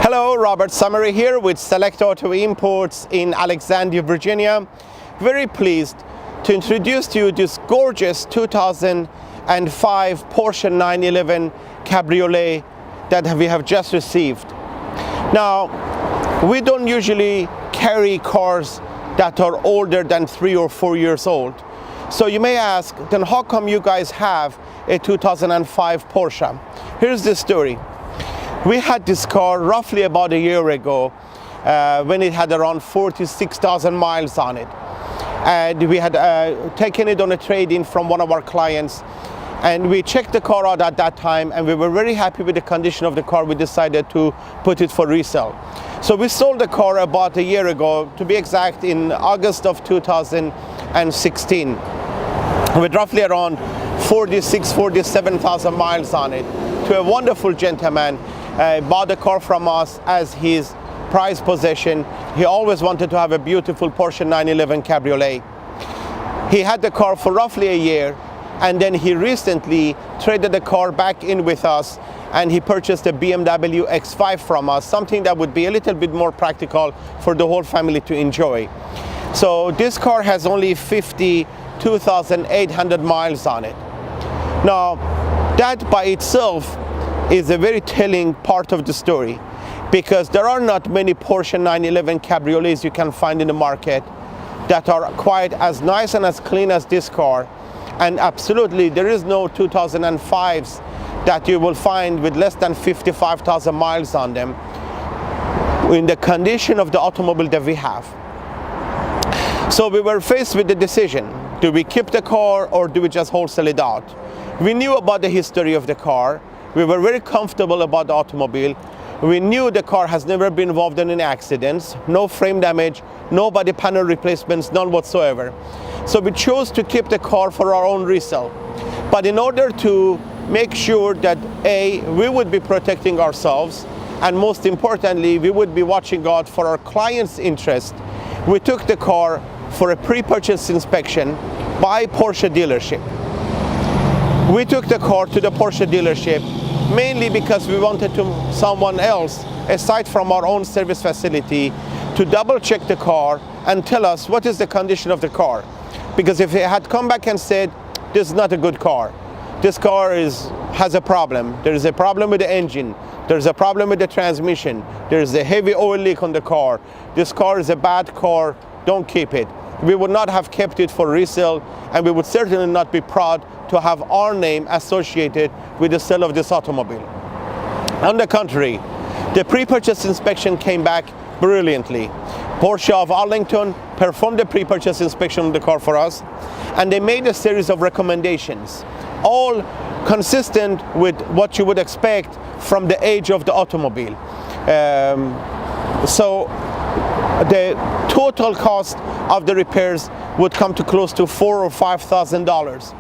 Hello, Robert Summary here with Select Auto Imports in Alexandria, Virginia. Very pleased to introduce to you this gorgeous 2005 Porsche 911 Cabriolet that we have just received. Now, we don't usually carry cars that are older than 3 or 4 years old. So you may ask, then how come you guys have a 2005 Porsche? Here's the story. We had this car roughly about a year ago when it had around 46,000 miles on it. And we had taken it on a trade-in from one of our clients. And we checked the car out at that time, and we were very happy with the condition of the car. We decided to put it for resale. So we sold the car about a year ago, to be exact, in August of 2016, with roughly around 47,000 miles on it, to a wonderful gentleman. Bought the car from us as his prized possession. He always wanted to have a beautiful Porsche 911 Cabriolet. He had the car for roughly a year, and then he recently traded the car back in with us, and he purchased a BMW X5 from us, something that would be a little bit more practical for the whole family to enjoy. So this car has only 52,800 miles on it. Now, that by itself is a very telling part of the story, because there are not many Porsche 911 Cabriolets you can find in the market that are quite as nice and as clean as this car. And absolutely, there is no 2005s that you will find with less than 55,000 miles on them in the condition of the automobile that we have. So we were faced with the decision, do we keep the car or do we just wholesale it out? We knew about the history of the car. We were very comfortable about the automobile. We knew the car has never been involved in any accidents, no frame damage, no body panel replacements, none whatsoever. So we chose to keep the car for our own resale. But in order to make sure that A, we would be protecting ourselves, and most importantly, we would be watching out for our clients' interest, we took the car for a pre-purchase inspection by Porsche dealership. We took the car to the Porsche dealership mainly because we wanted someone else, aside from our own service facility, to double check the car and tell us what is the condition of the car. Because if they had come back and said, this is not a good car, this car has a problem, there is a problem with the engine, there's a problem with the transmission, there's a heavy oil leak on the car, this car is a bad car, don't keep it. We would not have kept it for resale, and we would certainly not be proud to have our name associated with the sale of this automobile. On the contrary, the pre-purchase inspection came back brilliantly. Porsche of Arlington performed the pre-purchase inspection of the car for us, and they made a series of recommendations, all consistent with what you would expect from the age of the automobile. So the total cost of the repairs would come to close to $4,000 or $5,000.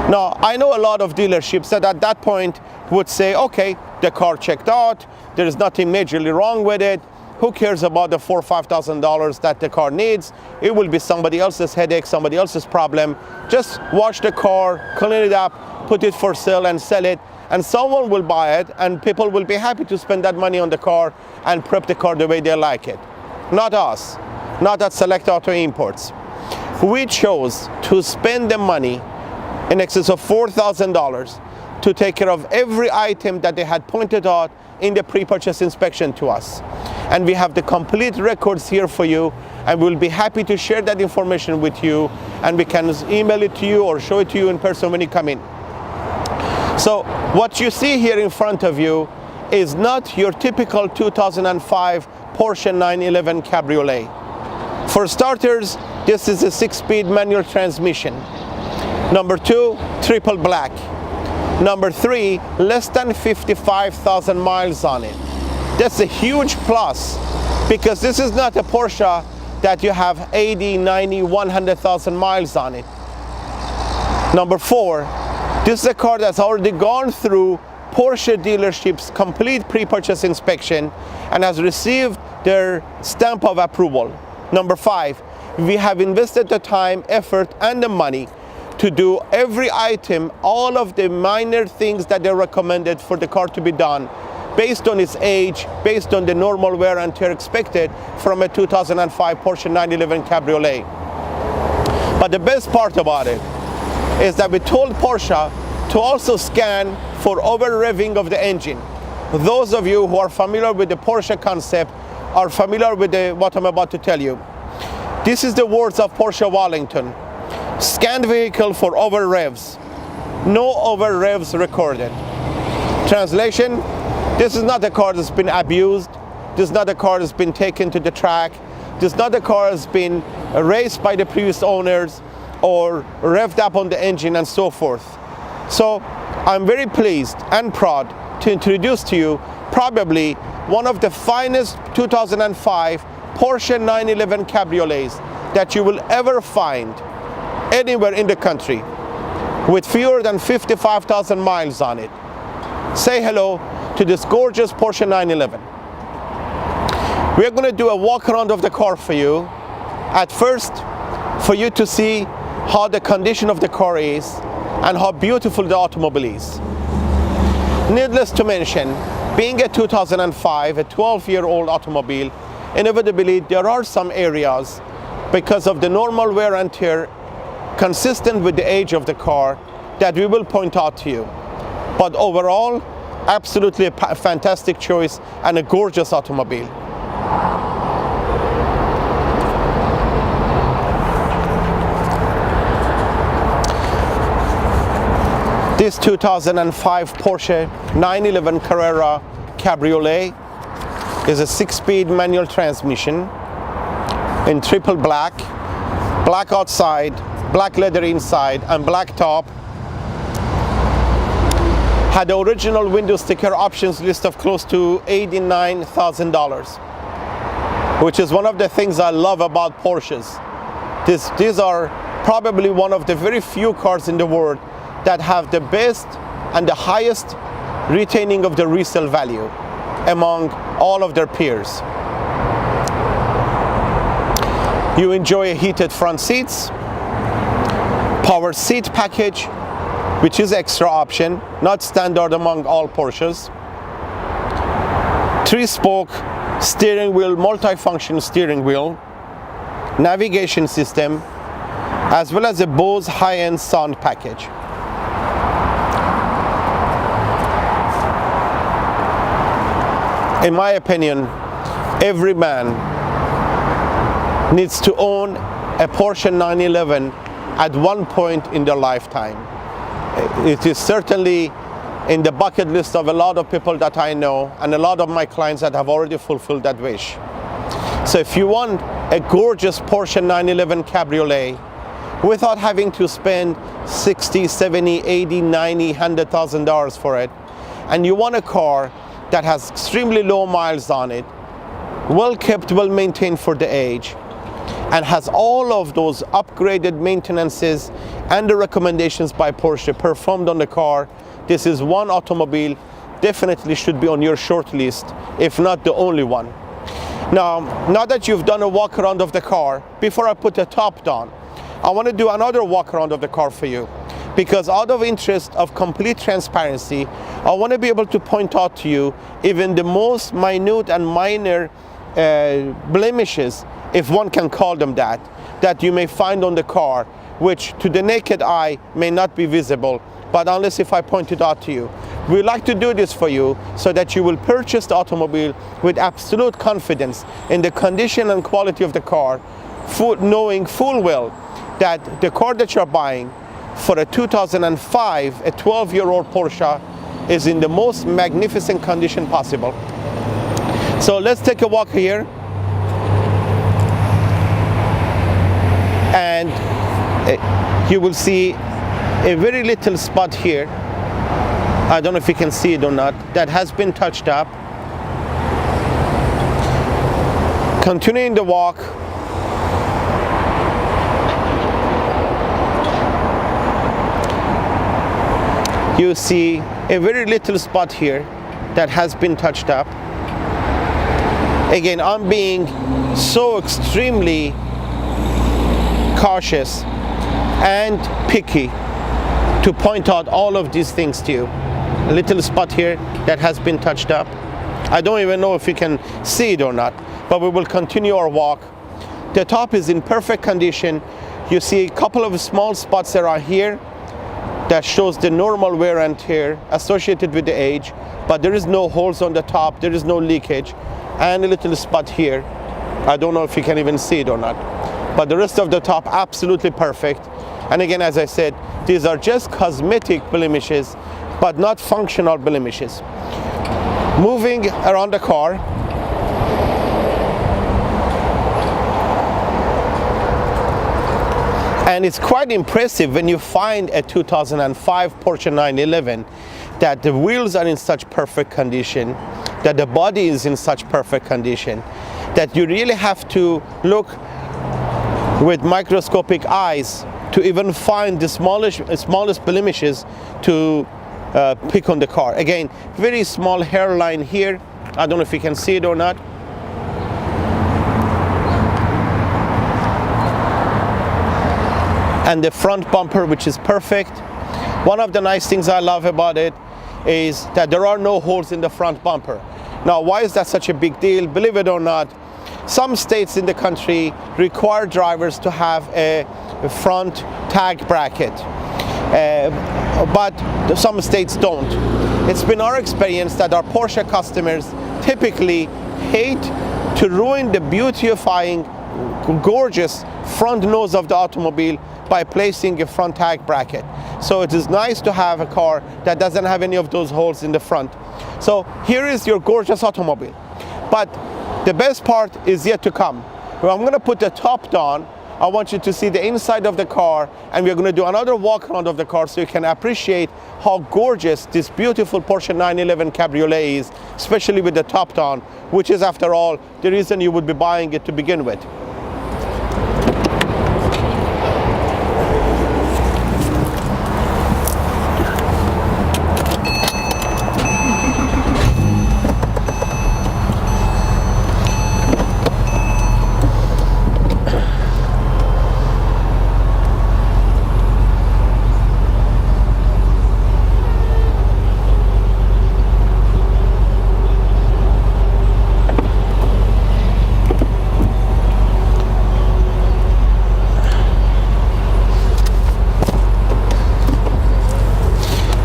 Now, I know a lot of dealerships that at that point would say, okay, the car checked out, there is nothing majorly wrong with it, who cares about the $4,000 or $5,000 that the car needs? It will be somebody else's headache, somebody else's problem. Just wash the car, clean it up, put it for sale and sell it, and someone will buy it, and people will be happy to spend that money on the car and prep the car the way they like it. Not us, not at Select Auto Imports. We chose to spend the money in excess of $4,000 to take care of every item that they had pointed out in the pre-purchase inspection to us. And we have the complete records here for you, and we'll be happy to share that information with you, and we can email it to you or show it to you in person when you come in. So what you see here in front of you is not your typical 2005 Porsche 911 Cabriolet. For starters, this is a 6-speed manual transmission. Number 2, triple black. Number 3, less than 55,000 miles on it. That's a huge plus, because this is not a Porsche that you have 80, 90, 100,000 miles on it. Number 4, this is a car that's already gone through Porsche dealership's complete pre-purchase inspection and has received their stamp of approval. Number 5, we have invested the time, effort, and the money to do every item, all of the minor things that they recommended for the car to be done, based on its age, based on the normal wear and tear expected from a 2005 Porsche 911 Cabriolet. But the best part about it is that we told Porsche to also scan for over-revving of the engine. Those of you who are familiar with the Porsche concept are familiar with what I'm about to tell you. This is the words of Porsche Wellington. Scanned vehicle for over revs. No over revs recorded. Translation, this is not a car that's been abused. This is not a car that's been taken to the track. This is not a car that's been raced by the previous owners or revved up on the engine and so forth. So I'm very pleased and proud to introduce to you probably one of the finest 2005 Porsche 911 Cabriolets that you will ever find anywhere in the country, with fewer than 55,000 miles on it. Say hello to this gorgeous Porsche 911. We are going to do a walk around of the car for you. At first, for you to see how the condition of the car is and how beautiful the automobile is. Needless to mention, being a 2005, a 12-year-old automobile, inevitably there are some areas, because of the normal wear and tear consistent with the age of the car, that we will point out to you. But overall, absolutely a fantastic choice and a gorgeous automobile. This 2005 Porsche 911 Carrera Cabriolet is a 6-speed manual transmission in triple black, black outside, black leather inside, and black top. Had the original window sticker options list of close to $89,000, which is one of the things I love about Porsches. These are probably one of the very few cars in the world that have the best and the highest retaining of the resale value among all of their peers. You enjoy heated front seats, power seat package, which is extra option, not standard among all Porsches. 3-spoke steering wheel, multi-function steering wheel, navigation system, as well as a Bose high-end sound package. In my opinion, every man needs to own a Porsche 911 at one point in their lifetime. It is certainly in the bucket list of a lot of people that I know, and a lot of my clients that have already fulfilled that wish. So if you want a gorgeous Porsche 911 Cabriolet without having to spend $60, $70, $80, $90, $100,000 for it, and you want a car that has extremely low miles on it, well kept, well maintained for the age, and has all of those upgraded maintenances and the recommendations by Porsche performed on the car, this is one automobile definitely should be on your short list, if not the only one. Now that you've done a walk around of the car, before I put the top down, I want to do another walk around of the car for you, because out of interest of complete transparency, I want to be able to point out to you even the most minute and minor blemishes, if one can call them that you may find on the car, which to the naked eye may not be visible, but unless if I point it out to you. We like to do this for you so that you will purchase the automobile with absolute confidence in the condition and quality of the car, knowing full well that the car that you're buying for a 2005, a 12-year-old Porsche, is in the most magnificent condition possible. So let's take a walk here. And you will see a very little spot here, I don't know if you can see it or not, that has been touched up. Continuing the walk, you see a very little spot here that has been touched up. Again, I'm being so extremely cautious and picky to point out all of these things to you. A little spot here that has been touched up. I don't even know if you can see it or not, but we will continue our walk. The top is in perfect condition. You see a couple of small spots that are here that shows the normal wear and tear associated with the age, but there is no holes on the top, there is no leakage, and a little spot here. I don't know if you can even see it or not, but the rest of the top absolutely perfect. And again, as I said, these are just cosmetic blemishes, but not functional blemishes. Moving around the car, and it's quite impressive when you find a 2005 Porsche 911 that the wheels are in such perfect condition, that the body is in such perfect condition, that you really have to look with microscopic eyes to even find the smallest blemishes to pick on the car. Again, very small hairline here. I don't know if you can see it or not. And the front bumper, which is perfect. One of the nice things I love about it is that there are no holes in the front bumper. Now, why is that such a big deal? Believe it or not, some states in the country require drivers to have a front tag bracket, but some states don't. It's been our experience that our Porsche customers typically hate to ruin the beautifying, gorgeous front nose of the automobile by placing a front tag bracket. So it is nice to have a car that doesn't have any of those holes in the front. So here is your gorgeous automobile. But the best part is yet to come. Well, I'm going to put the top down. I want you to see the inside of the car, and we're going to do another walk around of the car so you can appreciate how gorgeous this beautiful Porsche 911 Cabriolet is, especially with the top down, which is, after all, the reason you would be buying it to begin with.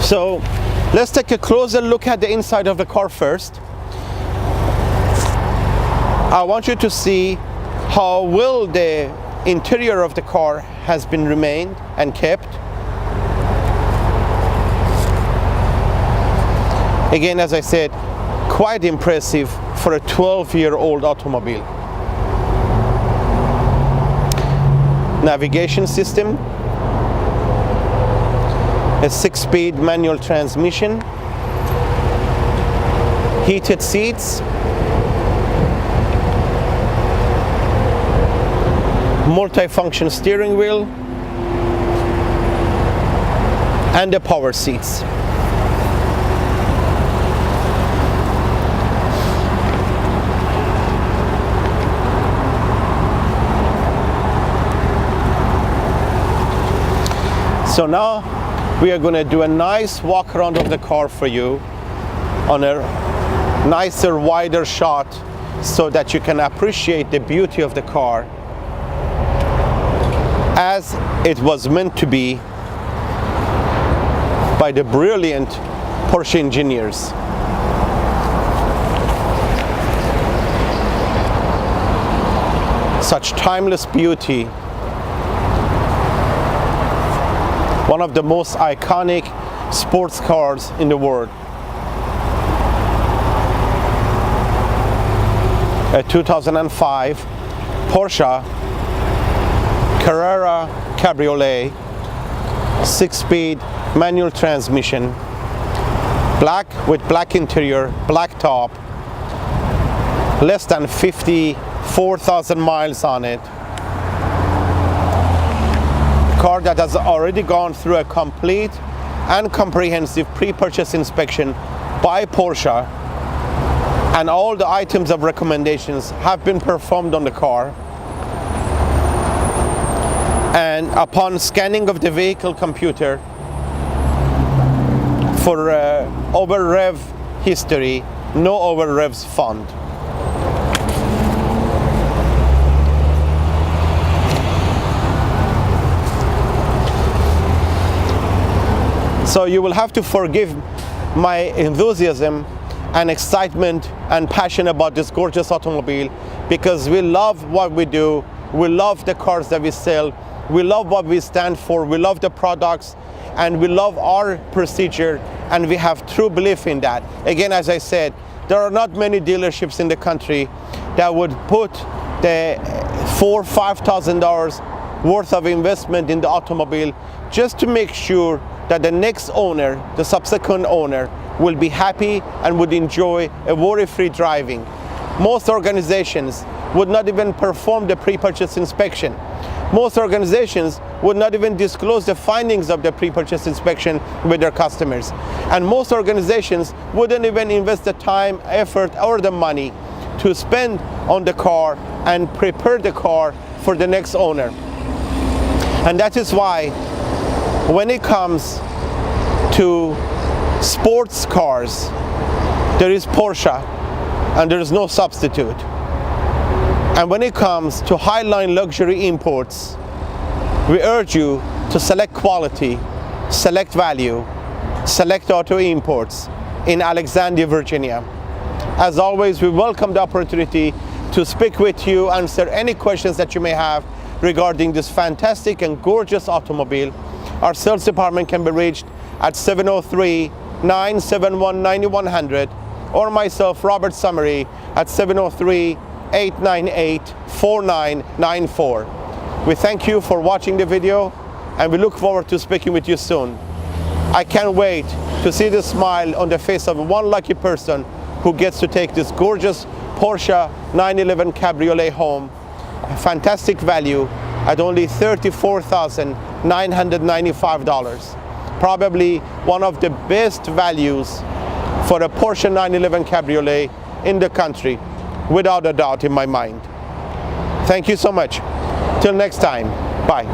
So let's take a closer look at the inside of the car first. I want you to see how well the interior of the car has been remained and kept. Again, as I said, quite impressive for a 12-year-old automobile. Navigation system, a 6-speed manual transmission, heated seats, multi-function steering wheel, and the power seats. So now we are going to do a nice walk around of the car for you on a nicer, wider shot so that you can appreciate the beauty of the car as it was meant to be by the brilliant Porsche engineers. Such timeless beauty. One of the most iconic sports cars in the world. A 2005 Porsche Carrera Cabriolet, 6-speed manual transmission, black with black interior, black top, less than 54,000 miles on it. Car that has already gone through a complete and comprehensive pre-purchase inspection by Porsche, and all the items of recommendations have been performed on the car. And upon scanning of the vehicle computer for Overrev history, no overrevs fund. So you will have to forgive my enthusiasm and excitement and passion about this gorgeous automobile, because we love what we do, we love the cars that we sell, we love what we stand for, we love the products, and we love our procedure, and we have true belief in that. Again, as I said, there are not many dealerships in the country that would put the $4,000–$5,000 worth of investment in the automobile just to make sure that the next owner, the subsequent owner, will be happy and would enjoy a worry-free driving. Most organizations would not even perform the pre-purchase inspection. Most organizations would not even disclose the findings of the pre-purchase inspection with their customers. And most organizations wouldn't even invest the time, effort, or the money to spend on the car and prepare the car for the next owner. And that is why when it comes to sports cars, there is Porsche and there is no substitute. And when it comes to highline luxury imports, we urge you to select quality, select value, select auto imports in Alexandria, Virginia. As always, we welcome the opportunity to speak with you, answer any questions that you may have regarding this fantastic and gorgeous automobile. Our sales department can be reached at 703-971-9100, or myself, Robert Summery, at 703-898-4994. We thank you for watching the video, and we look forward to speaking with you soon. I can't wait to see the smile on the face of one lucky person who gets to take this gorgeous Porsche 911 Cabriolet home. A fantastic value at only $34,995. Probably one of the best values for a Porsche 911 Cabriolet in the country, without a doubt in my mind. Thank you so much. Till next time, bye.